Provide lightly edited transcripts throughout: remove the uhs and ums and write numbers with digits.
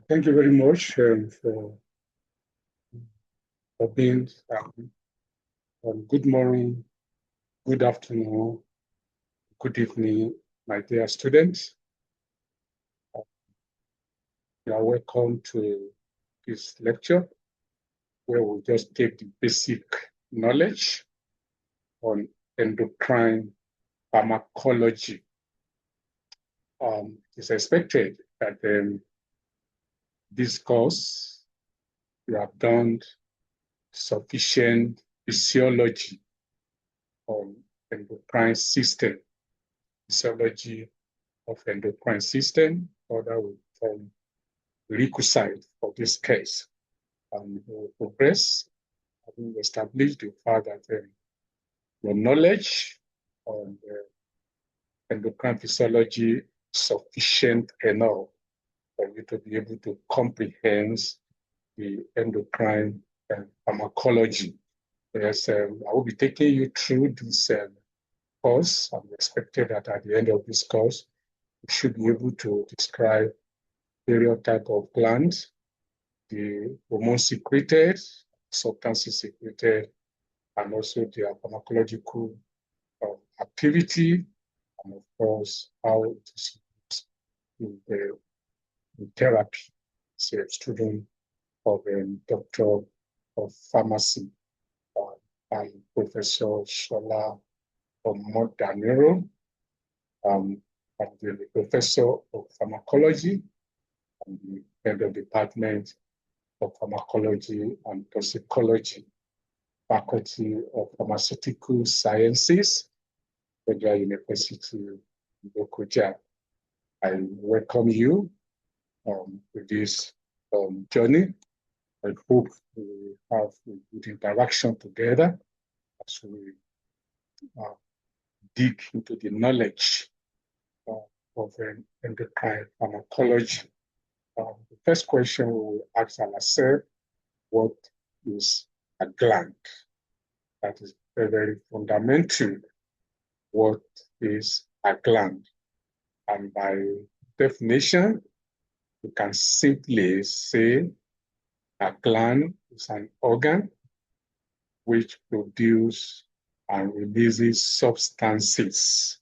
Thank you very much for being. Good morning, good afternoon, good evening, my dear students. You are welcome to this lecture, where we'll just take the basic knowledge on endocrine pharmacology. It's expected that this course you have done sufficient physiology on endocrine system, physiology of endocrine system, or that will form requisite for this case. And we will progress, having established the fact that your knowledge on endocrine physiology is sufficient enough for you to be able to comprehend the endocrine pharmacology. Yes, I will be taking you through this course. I'm expected that at the end of this course, you should be able to describe various types of glands, the hormones secreted, substances secreted, and also their pharmacological activity, and of course, how it is used in therapy. So, a student of a doctor of pharmacy by Prof.Sola Omodamiro, and the professor of pharmacology and the head of the department of pharmacology and toxicology, faculty of pharmaceutical sciences, Federal University Lokoja. I welcome you to this journey. I hope we have a good interaction together as we dig into the knowledge of endocrine pharmacology. The first question we will ask ourselves, what is a gland? That is very, very fundamental. What is a gland? And by definition, we can simply say a gland is an organ which produces and releases substances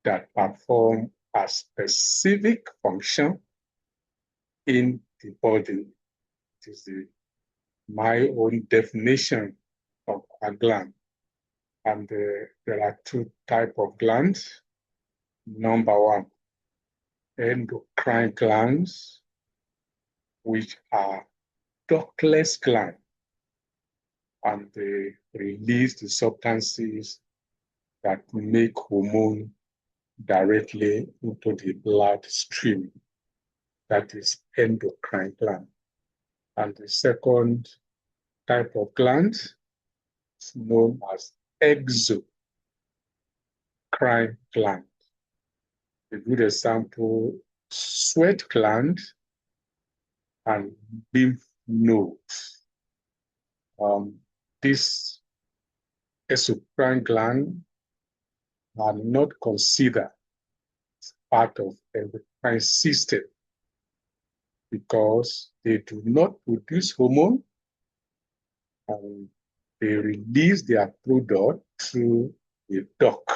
that perform a specific function in the body. It is my own definition of a gland. And there are two types of glands. Number one, endocrine glands, which are ductless glands, and they release the substances that make hormone directly into the bloodstream. That is endocrine gland. And the second type of gland is known as exocrine gland. A good example, sweat gland and lymph nodes. These exocrine glands are not considered part of the endocrine system because they do not produce hormone, and they release their product through a duct.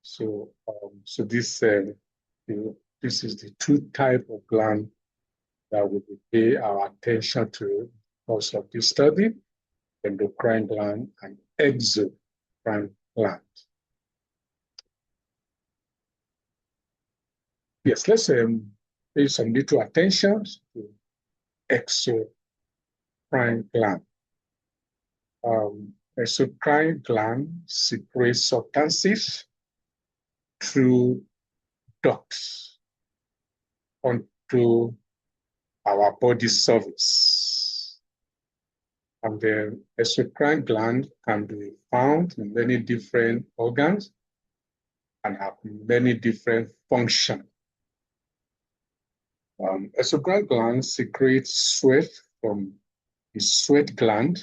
So, this is the two types of gland that we will pay our attention to because of this study: endocrine gland and exocrine gland. Yes, let's pay some little attention to exocrine gland. Exocrine gland secretes substances through ducts onto our body surface. And the exocrine gland can be found in many different organs and have many different functions. Exocrine gland secretes sweat from the sweat gland,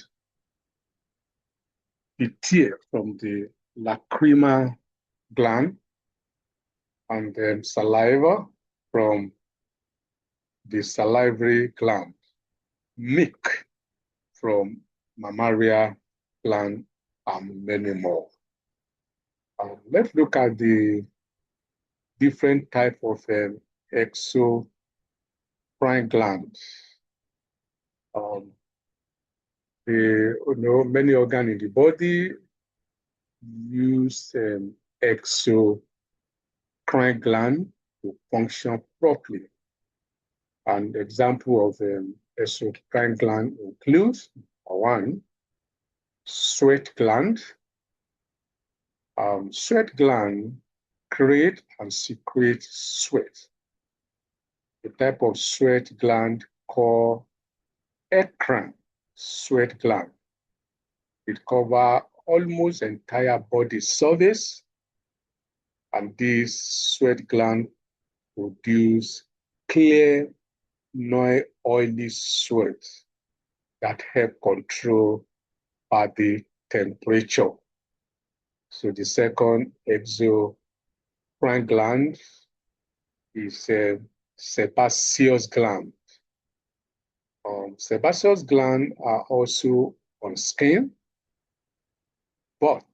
the tear from the lacrimal gland, and then saliva from the salivary gland, milk from mammary gland, and many more. Let's look at the different type of exocrine glands. Many organs in the body use exocrine gland to function properly. An example of exocrine gland includes one, sweat gland. Sweat gland create and secrete sweat. The type of sweat gland called eccrine sweat gland. It covers almost entire body surface, and this sweat gland produce clear, non-oily sweat that help control body temperature. So the second exocrine gland is a sebaceous gland. Sebaceous glands are also on skin, but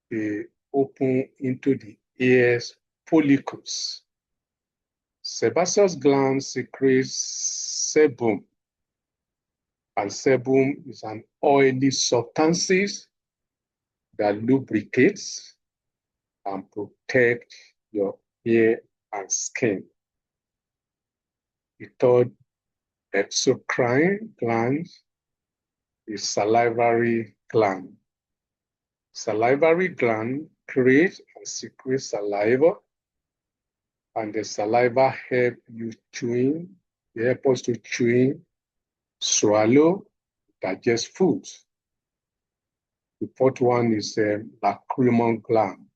they open into the ears follicles. Sebaceous glands secrete sebum, and sebum is an oily substance that lubricates and protects your ear and skin. The third exocrine gland is salivary gland. Salivary gland creates and secretes saliva, and the saliva help you chewing. They help us to chew, swallow, digest food. The fourth one is lacrimal gland.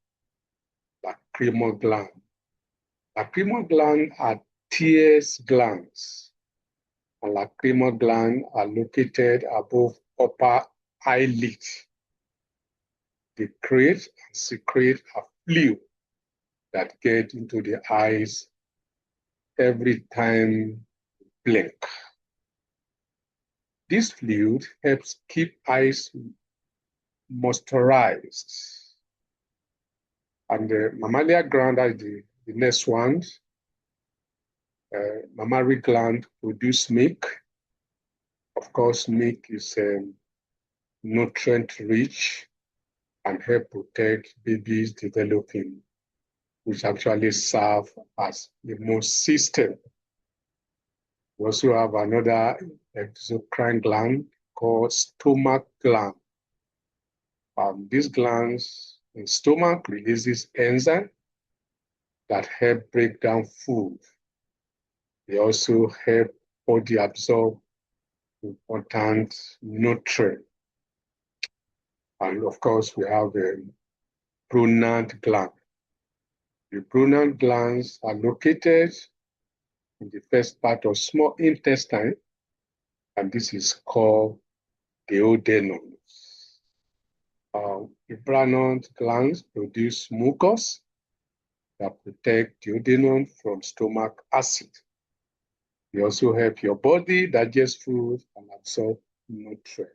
Lacrimal gland. Lacrimal gland are tears glands, and lacrimal glands are located above upper eyelid. They create and secrete a fluid that get into the eyes every time you blink. This fluid helps keep eyes moisturized. And the mammalian gland is the next one. Mammary gland produce milk. Of course, milk is nutrient rich and help protect babies developing, which actually serve as the immune system. We also have another exocrine gland called stomach gland. These glands in stomach releases enzymes that help break down food. They also help body absorb important nutrients. And of course, we have a pronant gland. The pronant glands are located in the first part of small intestine, and this is called duodenum. The pronant glands produce mucus that protect duodenum from stomach acid. They also help your body digest food and absorb nutrients.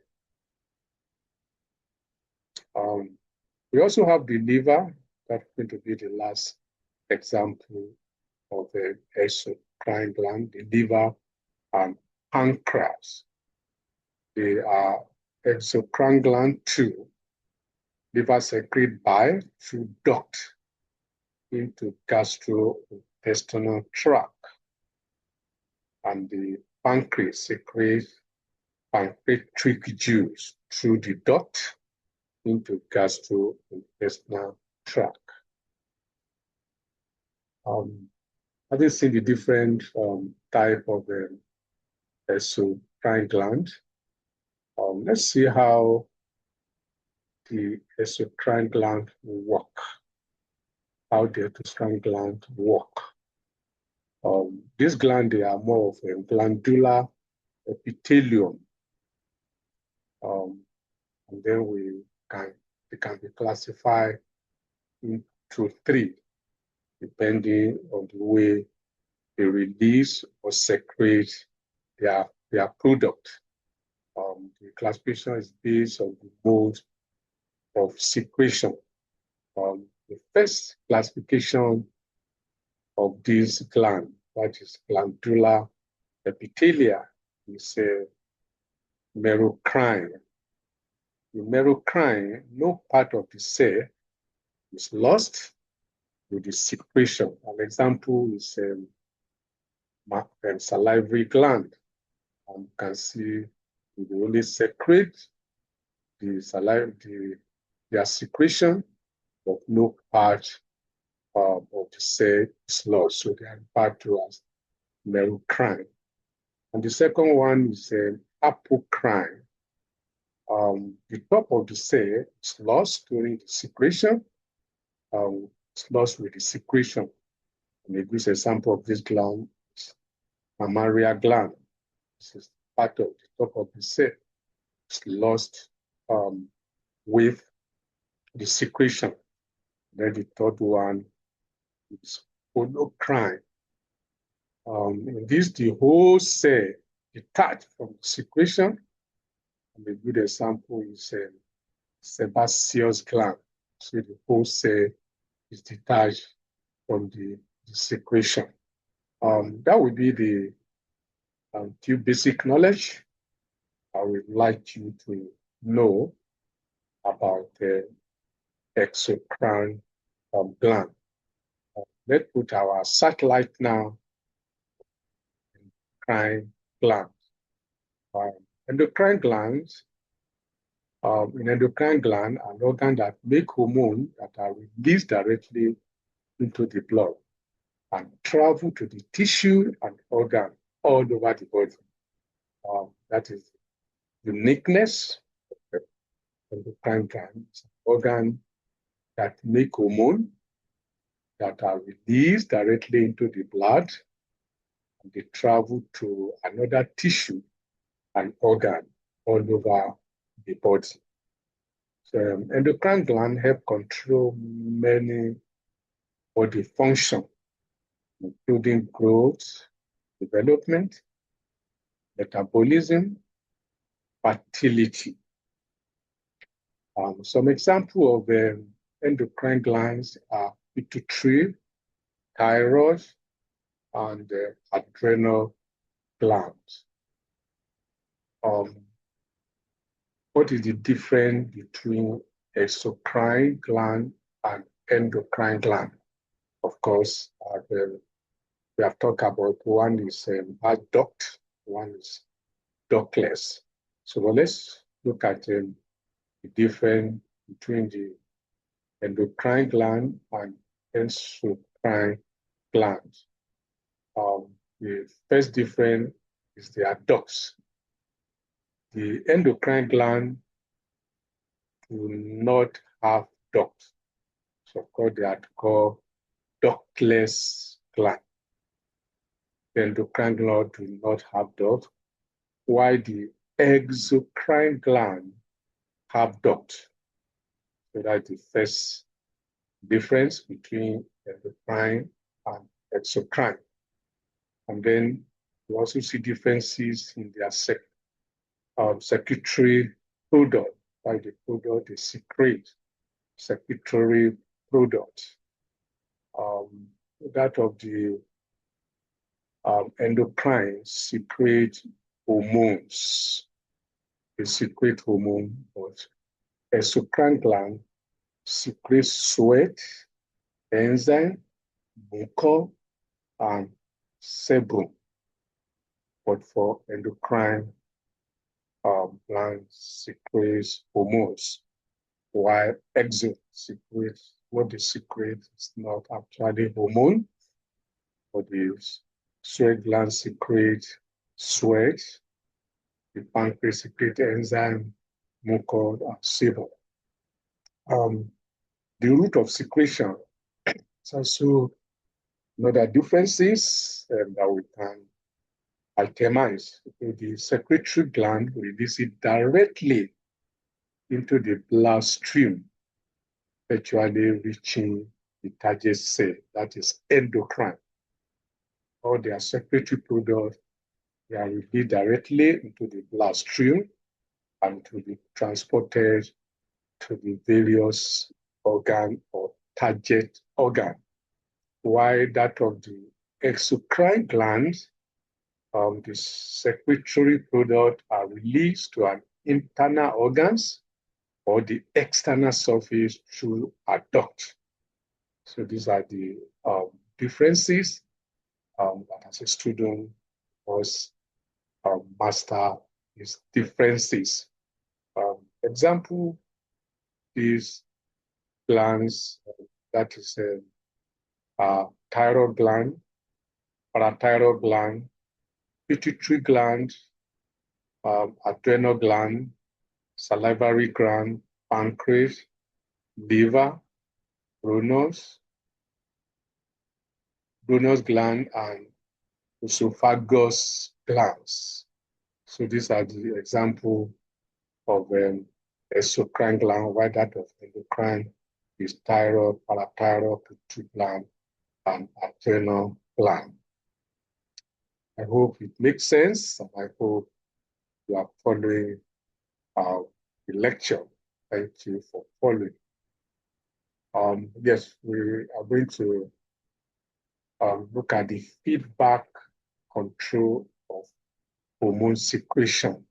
We also have the liver. That's going to be the last example of the exocrine gland, the liver and pancreas. They are exocrine gland too. Liver secrete bile through duct into gastrointestinal tract, and the pancreas secretes pancreatic juice through the duct into gastrointestinal tract. Having seen the different type of exocrine gland, let's see how the exocrine gland work. How the exocrine gland work. These glands, they are more of a glandular epithelium. And then they can be classified into three, depending on the way they release or secrete their product. The classification is based on the mode of secretion. The first classification of this gland, that is glandular epithelia, is merocrine. The merocrine, no part of the cell is lost with the secretion. An example is salivary gland. You can see they only secrete the saliva, their secretion, but no part of the cell is lost. So they are referred to as merocrine. And the second one is apocrine. The top of the cell is lost during the secretion. It's lost with the secretion. And a good example of this gland is mammary gland. This is part of the top of the cell. It's lost with the secretion. Then the third one is holocrine. In this, the whole cell detached from the secretion. And a good example is sebaceous gland. So the whole cell is detached from the secretion. That would be the few basic knowledge I would like you to know about the exocrine gland. Let's put our satellite now in endocrine gland. Endocrine glands, in endocrine gland, an organ that make hormones that are released directly into the blood and travel to the tissue and organ all over the body. That is uniqueness of the endocrine gland. It's an organ that make hormones that are released directly into the blood and they travel to another tissue and organ all over the body. So endocrine gland help control many body functions, including growth, development, metabolism, fertility. Some examples of endocrine glands are pituitary, thyroid, and adrenal glands. What is the difference between exocrine gland and endocrine gland? Of course, we have talked about one is duct, one is ductless. So let's look at the difference between the endocrine gland and exocrine gland. The first difference is their ducts. The endocrine gland do not have ducts. So of course they are called ductless gland. The endocrine gland do not have ducts, while the exocrine gland have ducts. So that's the first difference between endocrine and exocrine. And then you also see differences in their secretory product, like the product they secrete, secretory product. That of the endocrine secrete hormones. They secrete hormone, but exocrine gland secrete sweat, enzyme, mucus, and sebum. But for endocrine gland secretes hormones, while exo secretes what they secrete is not actually hormone, but the sweat gland secrete sweat, the pancreas secrete enzyme, mucus, and sebum. The route of secretion is also another differences that we can itemize. The secretory gland releases it directly into the bloodstream, virtually reaching the target cell, that is endocrine. all their secretory products, they are released directly into the bloodstream and to be transported to the various organ or target organ. While that of the exocrine glands, the secretory products are released to an internal organs or the external surface through a duct. So these are the differences that as a student was master these differences. Example, these glands, that is thyroid gland, parathyroid gland, pituitary gland, adrenal gland, salivary gland, pancreas, liver, Brunner's gland, and esophagus glands. So these are the example of exocrine gland, while that of endocrine is thyroid, parathyroid, pituitary gland, and adrenal gland. I hope it makes sense, and I hope you are following the lecture. Thank you for following. Yes, we are going to look at the feedback control of hormone secretion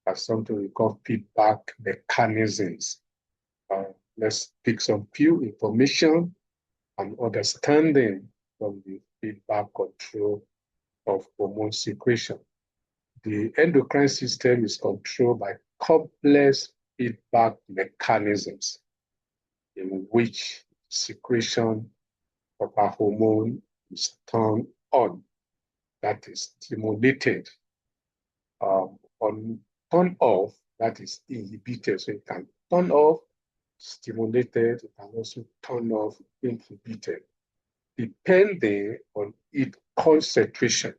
as something we call feedback mechanisms. Let's pick some few information and understanding from the feedback control of hormone secretion. The endocrine system is controlled by complex feedback mechanisms in which secretion of a hormone is turned on, that is stimulated, turn off, that is inhibited. So it can turn off, stimulated, it can also turn off, inhibited, depending on its concentration.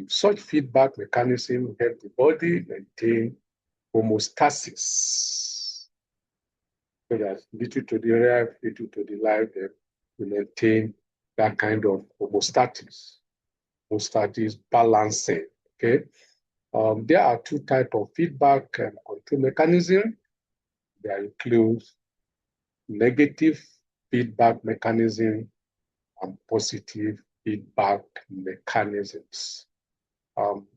Such feedback mechanism help the body maintain homeostasis. So that little to the right, little to the left, we maintain that kind of homeostasis. Homeostasis balancing. Okay. There are two types of feedback and control mechanism. They include negative feedback mechanism and positive feedback mechanisms.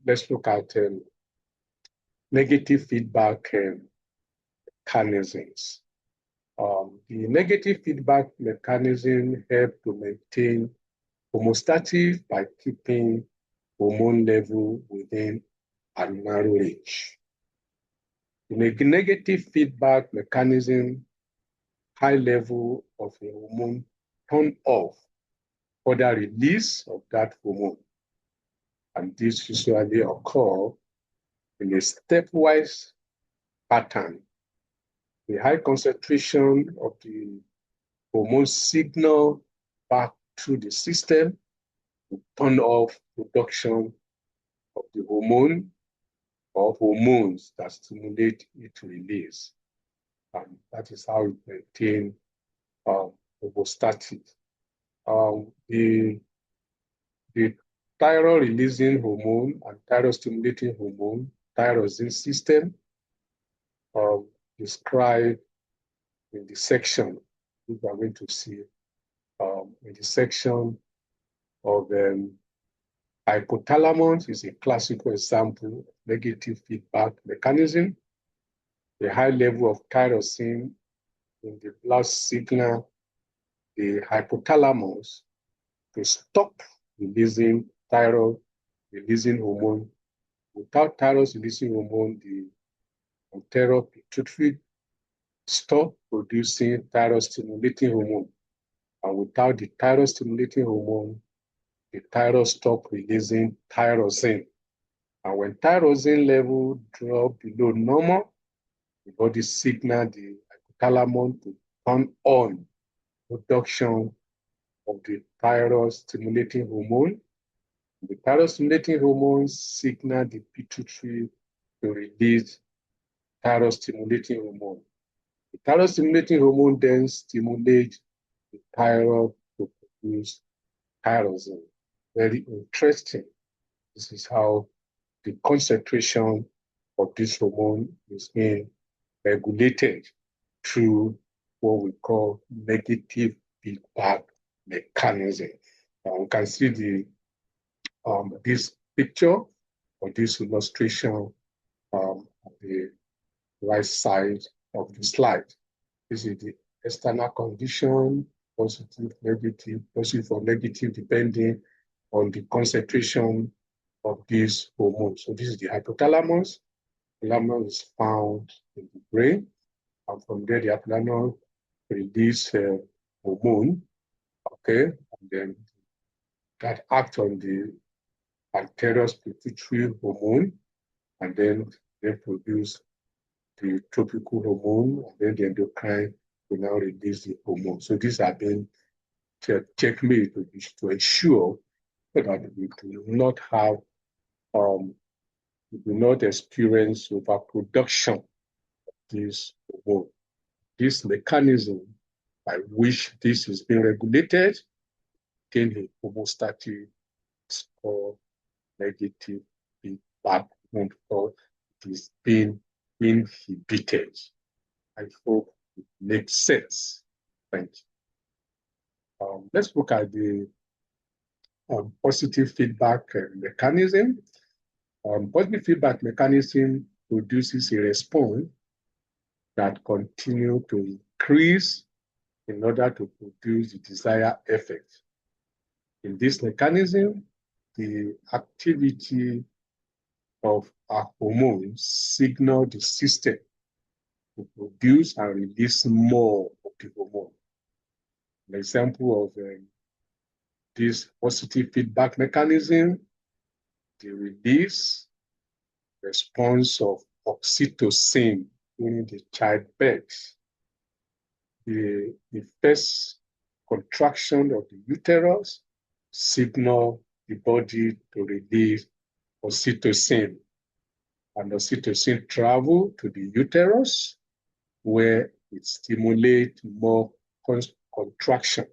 Let's look at negative feedback mechanisms. The negative feedback mechanism help to maintain homeostasis by keeping hormone level within a narrow range. In a negative feedback mechanism, high level of a hormone turn off further release of that hormone. And this usually occur in a stepwise pattern. The high concentration of the hormone signal back through the system to turn off production of the hormone or hormones that stimulate its release. And that is how we maintain homeostasis. The thyroid releasing hormone and thyroid stimulating hormone, thyroxine system, described in the section we are going to see in the section of hypothalamus is a classical example of negative feedback mechanism. The high level of thyroxine in the blood signal the hypothalamus to stop releasing thyroid releasing hormone. Without thyroid releasing hormone, the anterior pituitary stop producing thyroid stimulating hormone. And without the thyroid stimulating hormone, the thyroid stop releasing thyroxine. And when thyroxine level drop below normal, the body signal the hypothalamus to turn on production of the thyroid stimulating hormone. The thyroid stimulating hormone signal the pituitary to release thyroid stimulating hormone. The thyroid stimulating hormone then stimulates the thyroid to produce thyroxine. very interesting. This is how the concentration of this hormone is being regulated through what we call negative feedback mechanism. You can see this picture or this illustration on the right side of the slide. This is the external condition, positive, or negative, depending on the concentration of this hormone. So this is the hypothalamus. The hypothalamus is found in the brain, and from there the hypothalamus releases hormone, okay, and then that acts on the anterior pituitary hormone, and then they produce the tropical hormone, and then the endocrine will now release the hormone. So these have been checkmate to ensure that we do not have, we do not experience overproduction of this hormone. This mechanism by which this is being regulated in a homeostatic or negative feedback or it is being inhibited. I hope it makes sense. Thank you. Let's look at the positive feedback mechanism. Positive feedback mechanism produces a response that continues to increase in order to produce the desired effect. In this mechanism, the activity of our hormones signal the system to produce and release more of the hormone. An example of this positive feedback mechanism, the release response of oxytocin during the childbirth. The first contraction of the uterus signal the body to release oxytocin, and oxytocin travel to the uterus where it stimulates more contraction,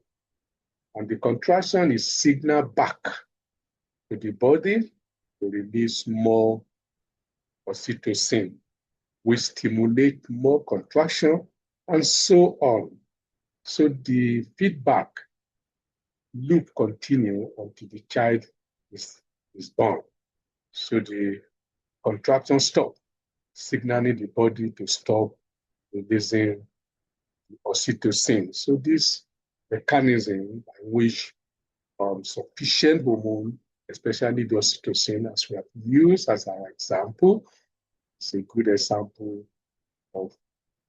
and the contraction is signaled back to the body to release more oxytocin, which stimulate more contraction, and so on. So the feedback loop continues until the child is born. So the contraction stop, signaling the body to stop releasing oxytocin. So this mechanism by which sufficient hormone, especially the oxytocin, as we have used as our example, is a good example of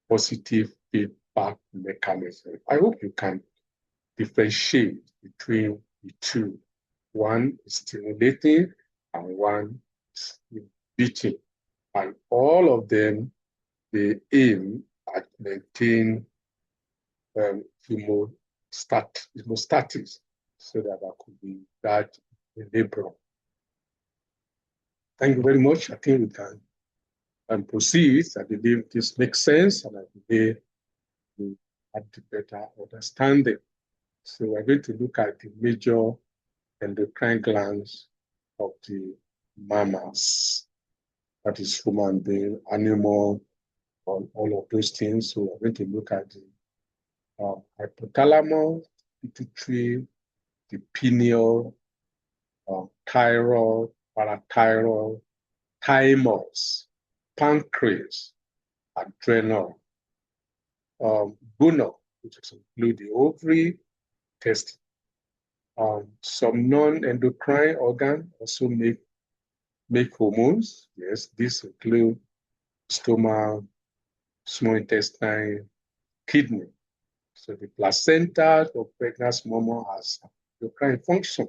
positive feedback mechanism. I hope you can differentiate between the two. One is stimulating and one is inhibiting. And all of them, they aim at maintaining hemostasis so that there could be that equilibrium. Thank you very much. I think we can proceed. I believe this makes sense, and I believe we have the better understanding. So we're going to look at the major endocrine glands of the mammals. That is human being, animal, all of those things. So we're going to look at the hypothalamus, pituitary, the pineal, thyroid, parathyroid, thymus, pancreas, adrenal, gonal, which include the ovary, testes. Some non-endocrine organs also make hormones. Yes, these include stomach, small intestine, kidney. So the placenta of pregnant mama has endocrine function,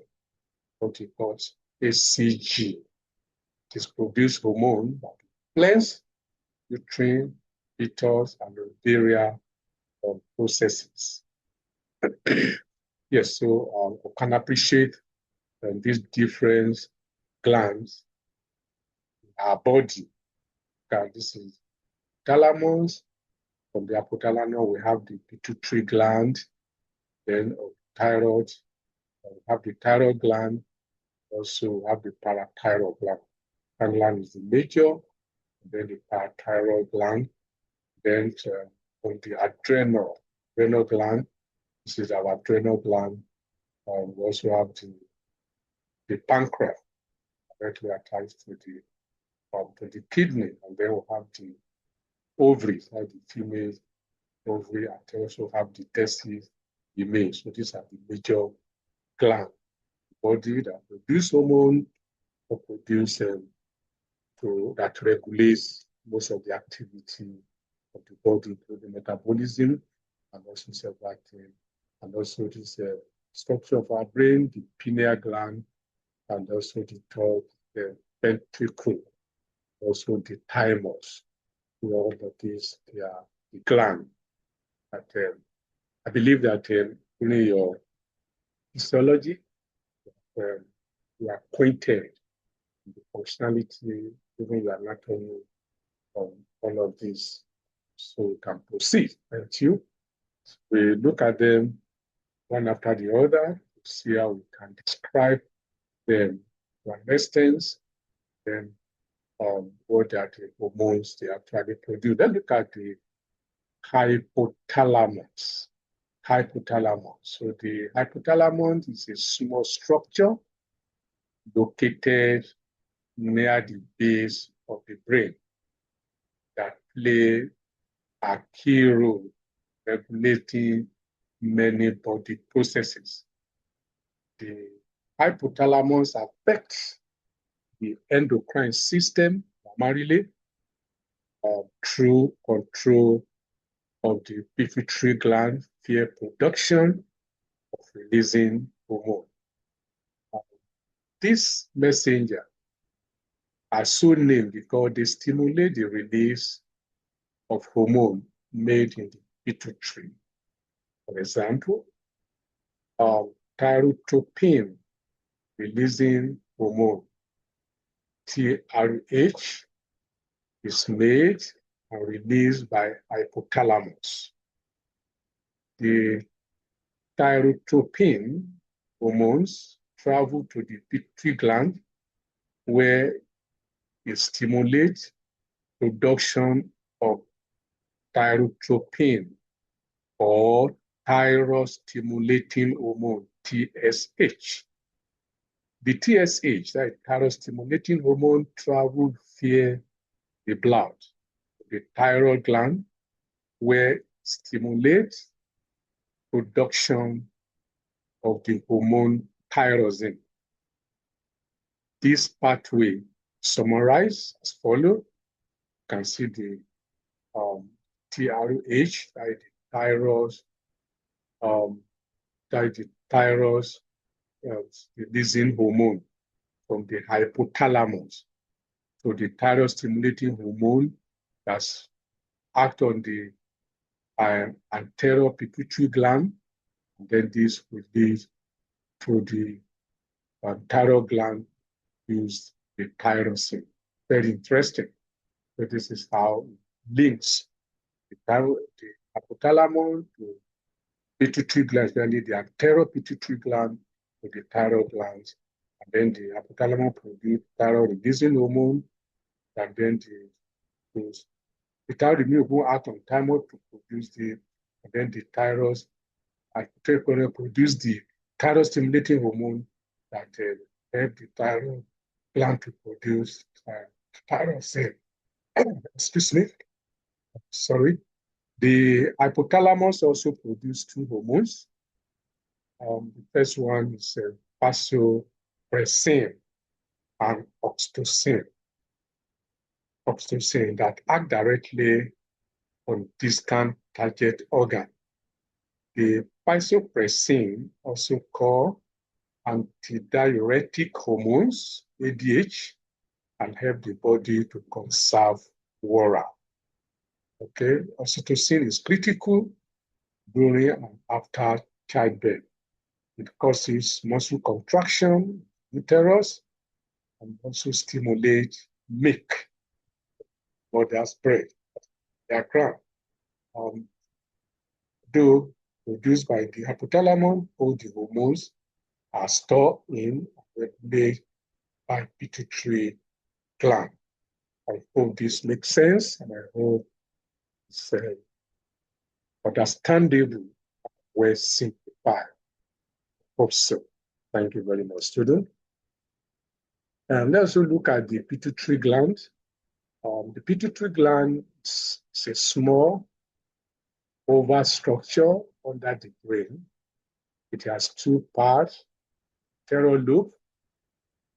what we call HCG. It is produced hormone that cleanse, nutrient, fetus, and ovarian processes. Yes, so we can appreciate these different glands in our body. This is thalamus. From the hypothalamus, we have the pituitary gland, then thyroid. We have the thyroid gland, Also have the parathyroid gland. That gland is the major, and then the parathyroid gland. Then on the adrenal gland, this is our adrenal gland. We also have the pancreas directly attached to the kidney, and then we have the ovaries, like the female ovary, and they also have the testes, the male. So these are the major glands in the body that produce hormone or produce that regulates most of the activity of the body, including metabolism and also survival, and also this structure of our brain, the pineal gland, and also the third, the ventricle, also the thymus. All of these, they are the gland. That, I believe that in your histology, you are acquainted with the functionality, even your anatomy of all of these. So we can proceed. Thank you. We look at them one after the other to see how we can describe them to an extent, then what are the hormones they actually produce. Let's look at the hypothalamus. Hypothalamus. So the hypothalamus is a small structure located near the base of the brain that play a key role regulating many body processes. The hypothalamus affects the endocrine system primarily through control of the pituitary gland via production of releasing hormone. This messenger are so named because they stimulate the release of hormone made in the pituitary. For example, thyroxine releasing hormone, TRH, is made and released by hypothalamus. The thyroxine hormones travel to the pituitary gland where it stimulates production of thyroxine or thyroid-stimulating hormone, TSH. The TSH, that thyroid-stimulating hormone, travels via the blood, the thyroid gland, where it stimulates production of the hormone thyroxine. This pathway summarized as follows. You can see the TRH, that is the thyroid releasing hormone from the hypothalamus. So the thyroid stimulating hormone that's act on the anterior pituitary gland, and then this will lead to the thyroid gland use the thyroxine. Very interesting. So this is how it links the hypothalamus to pituitary gland, especially the anterior pituitary gland to the thyroid glands, and then the hypothalamus produce thyroid releasing hormone, and then the thyroid will act on thymus to produce and then the thyroid produce the thyroid stimulating hormone that help the thyroid gland to produce thyroxine. Excuse me. Sorry. The hypothalamus also produces two hormones. The first one is vasopressin and oxytocin. Oxytocin that act directly on distant target organ. The vasopressin, also called antidiuretic hormones, ADH, and help the body to conserve water. Okay, oxytocin is critical during and after childbirth. It causes muscle contraction, uterus, and also stimulates milk, mother's breast, diagram. Though produced by the hypothalamus, all the hormones are stored in regulated by pituitary gland. I hope this makes sense, and I hope it's understandable, well simplified. Hope so. Thank you very much, student. Let's also look at the pituitary gland. The pituitary gland is a small oval structure under the brain. It has two parts, anterior lobe,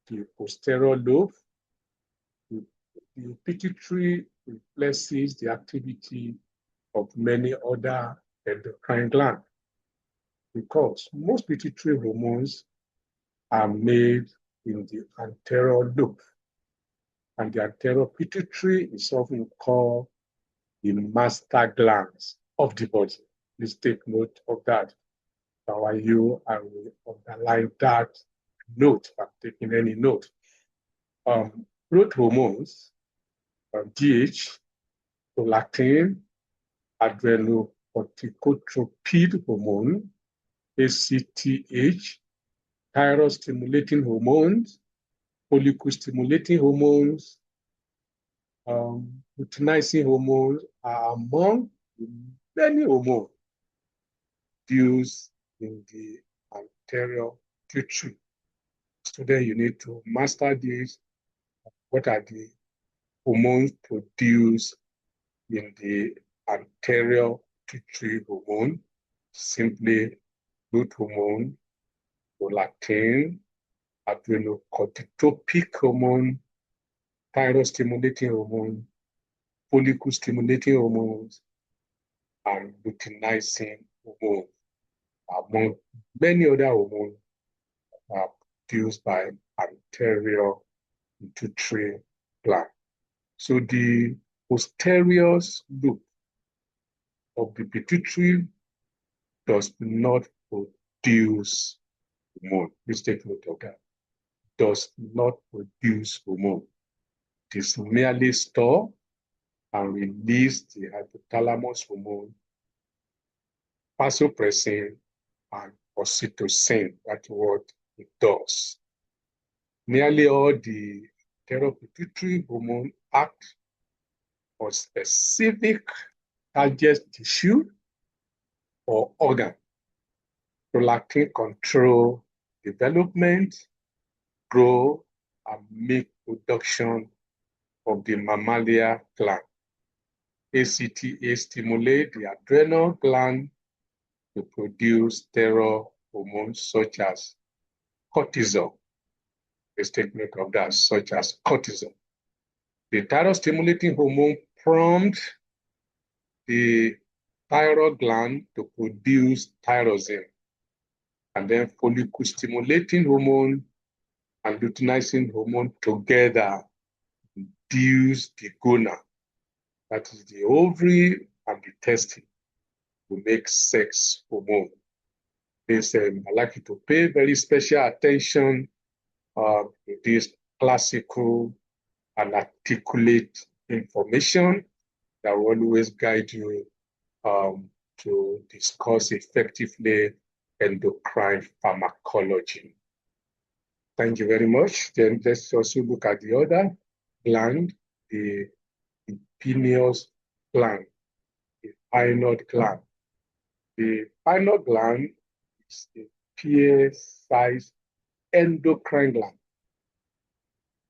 the posterior lobe. The pituitary reflects the activity of many other endocrine glands because most pituitary hormones are made in the anterior lobe. And the anterior pituitary is often called the master glands of the body. Please take note of that. How are you? I will underline that note. I'm taking any note. Growth hormones, DH, prolactin, adrenocorticotropin hormone, ACTH, thyroid stimulating hormones, follicle stimulating hormones, luteinizing hormones are among the many hormones used in the anterior pituitary. Student, you need to master this. What are the hormones produced in the anterior pituitary hormone? Simply growth hormone, prolactin, adrenocorticotropic hormone, thyroid stimulating hormone, follicle stimulating hormones, and luteinizing hormone, among many other hormones produced by anterior pituitary gland. So the posterior lobe of the pituitary does not produce hormone. Please take note of that. Does not produce hormone. It is merely store and release the hypothalamus hormone, vasopressin, and oxytocin. That's what it does. Nearly all the anterior pituitary hormone act on specific target tissue or organ. Prolactin control development, grow, and milk production of the mammalia gland. ACTA stimulate the adrenal gland to produce steroid hormones such as cortisol. Let's take note of that, such as cortisol. The thyroid stimulating hormone prompts the thyroid gland to produce tyrosine. And then follicle stimulating hormone and luteinizing hormone together induce the gonad, that is the ovary and the testes, to make sex hormone. This, I'd like you to pay very special attention to this classical and articulate information that will always guide you to discuss effectively endocrine pharmacology. Thank you very much. Then let's also look at the other gland, the pineal gland, the pineal gland. The pineal gland is a pear-sized endocrine gland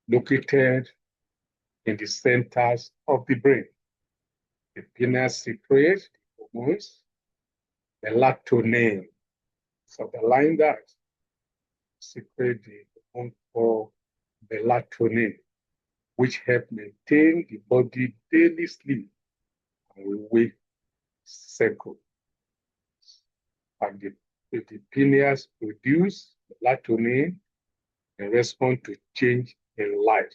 located in the centers of the brain. The pineal secretes the hormones, melatonin. So the line that secrete the hormone called melatonin, which help maintain the body daily sleep and wake cycle. And the pineals produce melatonin in response to change in light.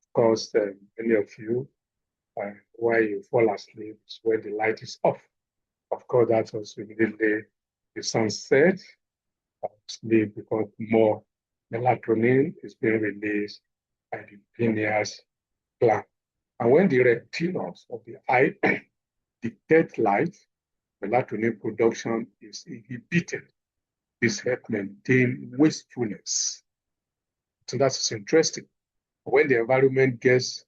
Of course, many of you, while you fall asleep, is when the light is off. Of course, that's also immediately the sun sets, sleep becomes more melatonin is being released by the pineal gland. And when the retinas of the eye detect light, melatonin production is inhibited. This helps maintain wastefulness So that's interesting. When the environment gets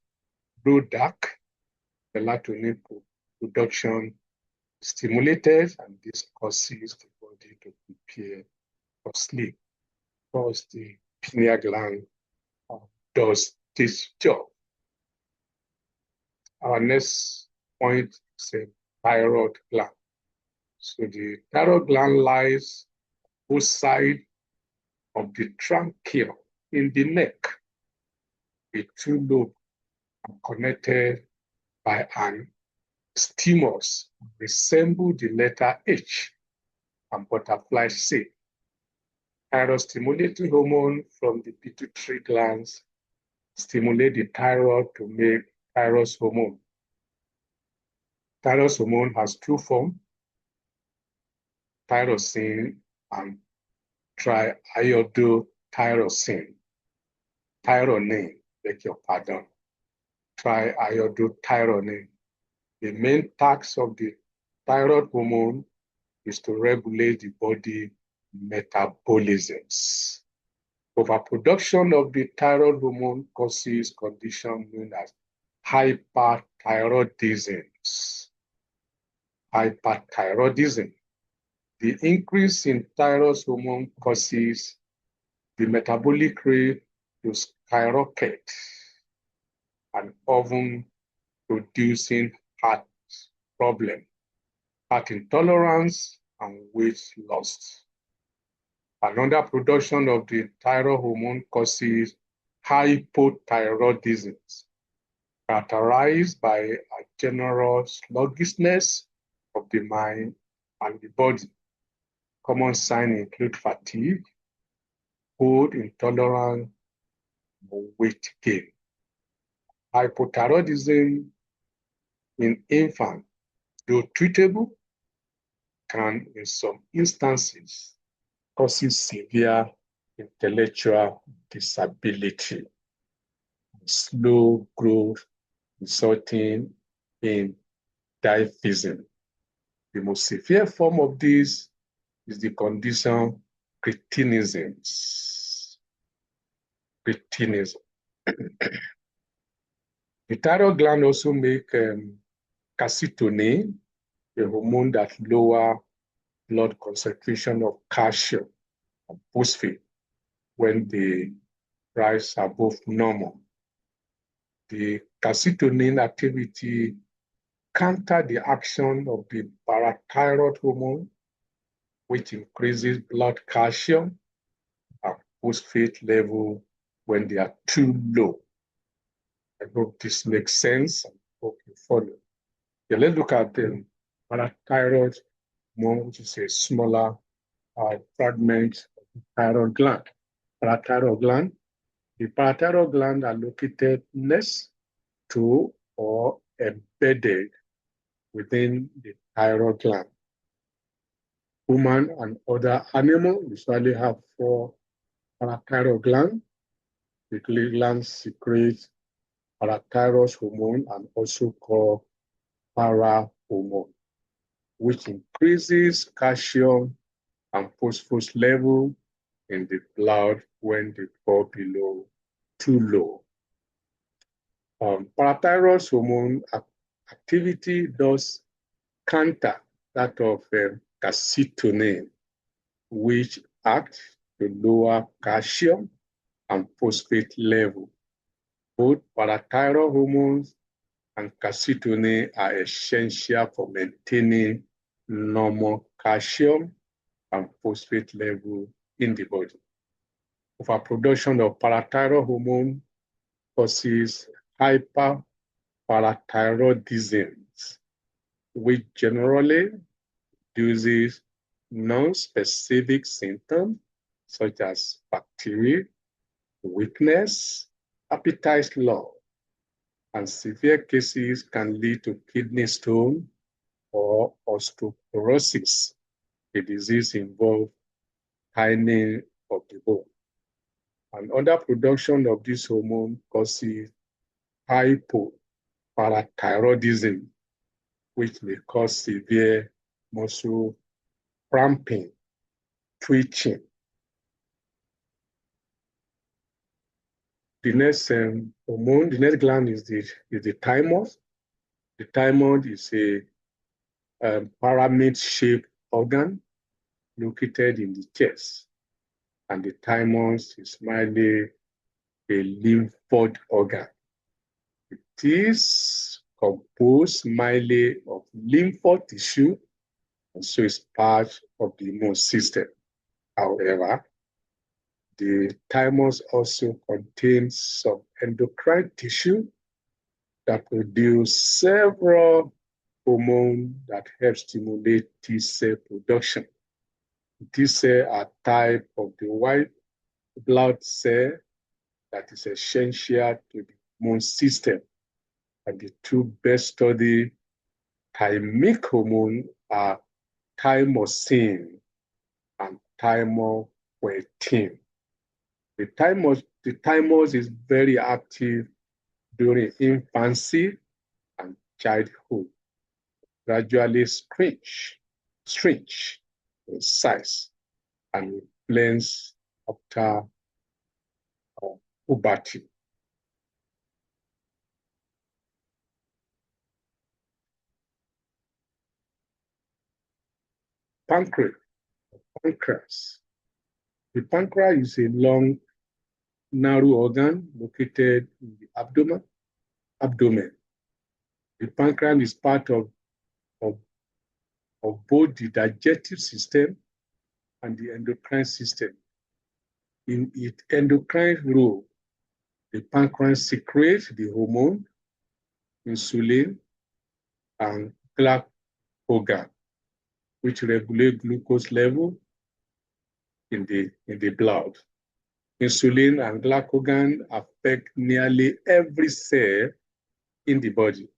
blue dark, the melatonin production stimulated, and this causes the body to prepare for sleep. Because the pineal gland does this job. Our next point is a thyroid gland. So the thyroid gland lies both sides of the trachea in the neck. The two lobes are connected by an stimulus, resemble the letter H and butterfly shape. Thyroid-stimulating hormone from the pituitary glands stimulate the thyroid to make thyroid hormone. Thyroid hormone has two forms, thyroxine and triiodothyroxine. Thyronine, beg your pardon. Triiodothyronine. The main task of the thyroid hormone is to regulate the body metabolisms. Overproduction of the thyroid hormone causes conditions known as hyperthyroidism. Hyperthyroidism. The increase in thyroid hormone causes the metabolic rate to skyrocket and often producing heart problem, heart intolerance, and weight loss. Another production of the thyroid hormone causes hypothyroidism, characterized by a general sluggishness of the mind and the body. Common signs include fatigue, cold intolerance, and weight gain. Hypothyroidism in infants, though treatable, can in some instances cause severe intellectual disability, slow growth resulting in dwarfism. The most severe form of this is the condition cretinism. Cretinism. The thyroid gland also make calcitonin, a hormone that lower blood concentration of calcium and phosphate when they rise above normal. The calcitonin activity counter the action of the parathyroid hormone, which increases blood calcium and phosphate level when they are too low. I hope this makes sense. I hope you follow. Yeah, let's look at the parathyroid hormone, which is a smaller fragment of the thyroid gland. Parathyroid gland. The parathyroid gland are located next to or embedded within the thyroid gland. Human and other animals usually have 4 parathyroid glands. The glands secrete parathyroid hormone and also called parahormone, which increases calcium and phosphorus level in the blood when they fall below too low. Parathyroid hormone activity does counter that of calcitonin, which acts to lower calcium and phosphate level. Both parathyroid hormones and calcitonin are essential for maintaining normal calcium and phosphate level in the body. Overproduction of parathyroid hormone causes hyperparathyroidism, which generally induces non-specific symptoms such as fatigue, weakness, appetite loss, and severe cases can lead to kidney stone or osteoporosis. The disease involves tightening of the bone. And underproduction of this hormone causes hypoparathyroidism, which may cause severe muscle cramping, twitching. The next hormone, the next gland is the thymus. The thymus is a pyramid-shaped organ located in the chest, and the thymus is mainly a lymphoid organ. It is composed mainly of lymphoid tissue, and so it's part of the immune system. However, the thymus also contains some endocrine tissue that produce several hormones that help stimulate T cell production. T cells are type of the white blood cell that is essential to the immune system. And the two best studied thymic hormones are thymosin and thymoquetin. The thymus is very active during infancy and childhood, gradually shrinks in size and blends after puberty. Pancreas. The pancreas is a long, narrow organ located in the abdomen. The pancreas is part of both the digestive system and the endocrine system. In its endocrine role, the pancreas secretes the hormone, insulin, and glucagon, which regulate glucose level in the blood. Insulin and glucagon affect nearly every cell in the body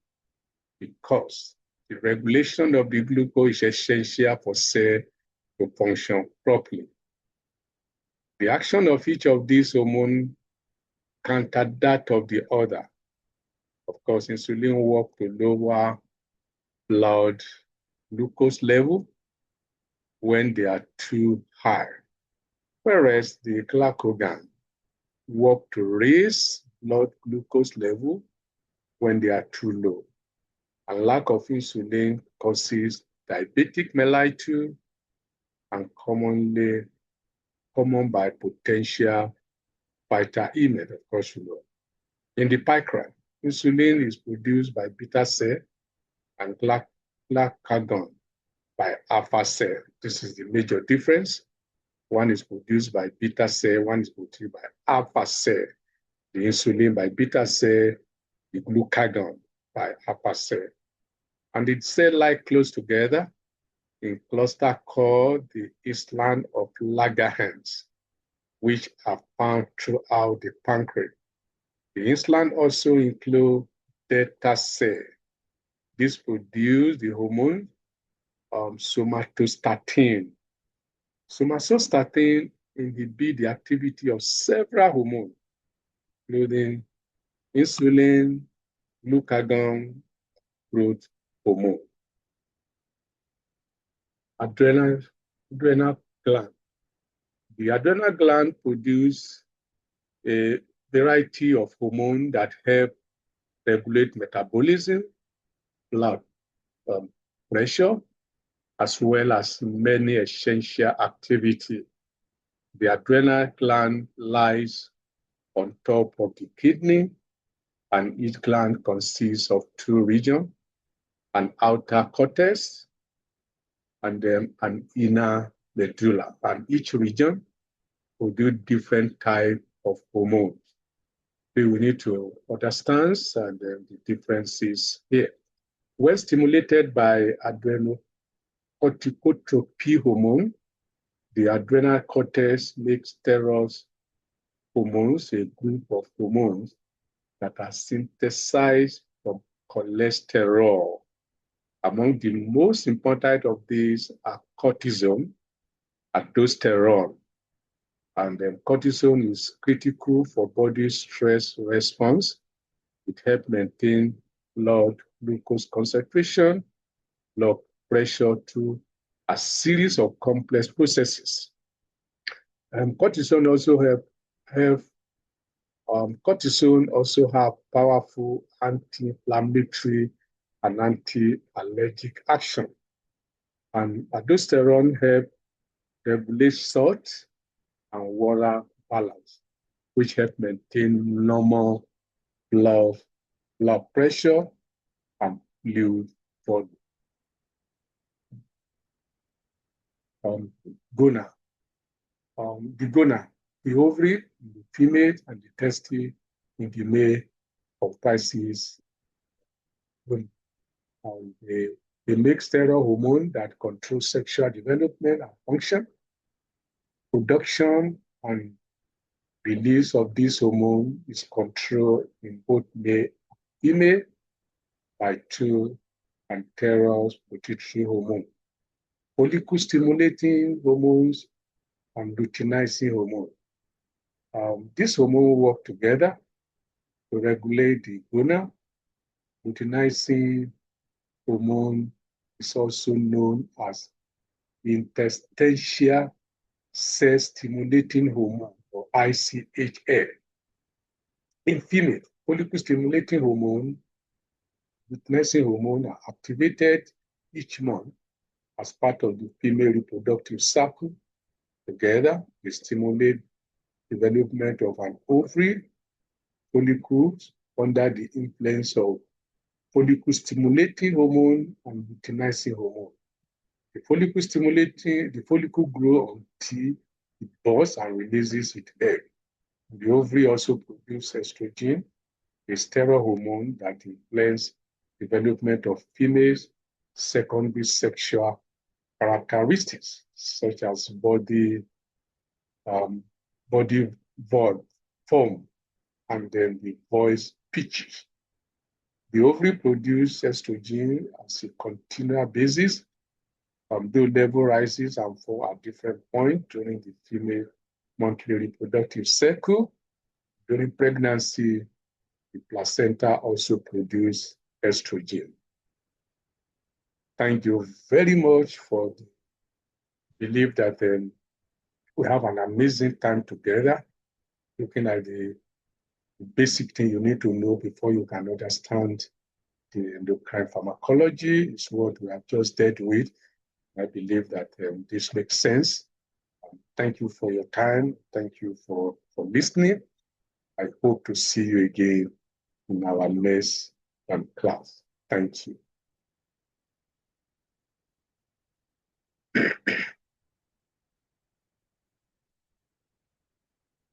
because the regulation of the glucose is essential for cell to function properly. The action of each of these hormones counter that of the other. Of course, insulin works to lower blood glucose level when they are too high, whereas the glucagon works to raise blood glucose level when they are too low. And lack of insulin causes diabetic mellitus and common by potential vital illness, of course, you know. In the pancreas, insulin is produced by beta cell and glucagon by alpha cell. This is the major difference. One is produced by beta cell, one is produced by alpha cell. The insulin by beta cell, the glucagon by alpha cell. And the cell lie close together in cluster called the island of Langerhans, which are found throughout the pancreas. The island also include delta cell. This produces the hormone somatostatin. Somatostatin inhibits the activity of several hormones, including insulin, glucagon, growth hormone. Adrenal gland. The adrenal gland produces a variety of hormones that help regulate metabolism, blood pressure, as well as many essential activities. The adrenal gland lies on top of the kidney, and each gland consists of two regions, an outer cortex and then an inner medulla. And each region produce different types of hormones. So we need to understand the differences here. When stimulated by adrenocorticotropin hormone, the adrenal cortex makes steroid hormones, a group of hormones that are synthesized from cholesterol. Among the most important of these are cortisol, aldosterone, and then cortisol is critical for body stress response. It helps maintain blood glucose concentration, blood pressure through a series of complex processes. Cortisol also help Cortisone also have powerful anti-inflammatory and anti-allergic action. And aldosterone help regulate salt and water balance, which help maintain normal blood pressure and fluid volume. Gonad. The gonad, the ovary, the female, and the testes in the male comprises they make steroid hormone that controls sexual development and function. Production and release of this hormone is controlled in both male and female by two anterior pituitary hormone, follicle stimulating hormones and luteinizing hormone. These hormones work together to regulate the gonad. Luteinizing hormone is also known as interstitial cell stimulating hormone, or ICHL. In female, follicle stimulating hormone, luteinizing hormone are activated each month as part of the female reproductive cycle. Together, they stimulate development of an ovary, follicles under the influence of follicle stimulating hormone and luteinizing hormone. The follicle grows until it bursts and releases its egg. The ovary also produces estrogen, a steroid hormone that influences development of females' secondary sexual characteristics, such as body form, and then the voice pitches. The ovary produces estrogen as a continual basis. Though level rises and falls at different points during the female monthly reproductive cycle. During pregnancy, the placenta also produces estrogen. Thank you very much for the belief that we have an amazing time together, looking at the basic thing you need to know before you can understand the endocrine pharmacology. Is what we have just dealt with. I believe that this makes sense. Thank you for your time. Thank you for listening. I hope to see you again in our next class. Thank you.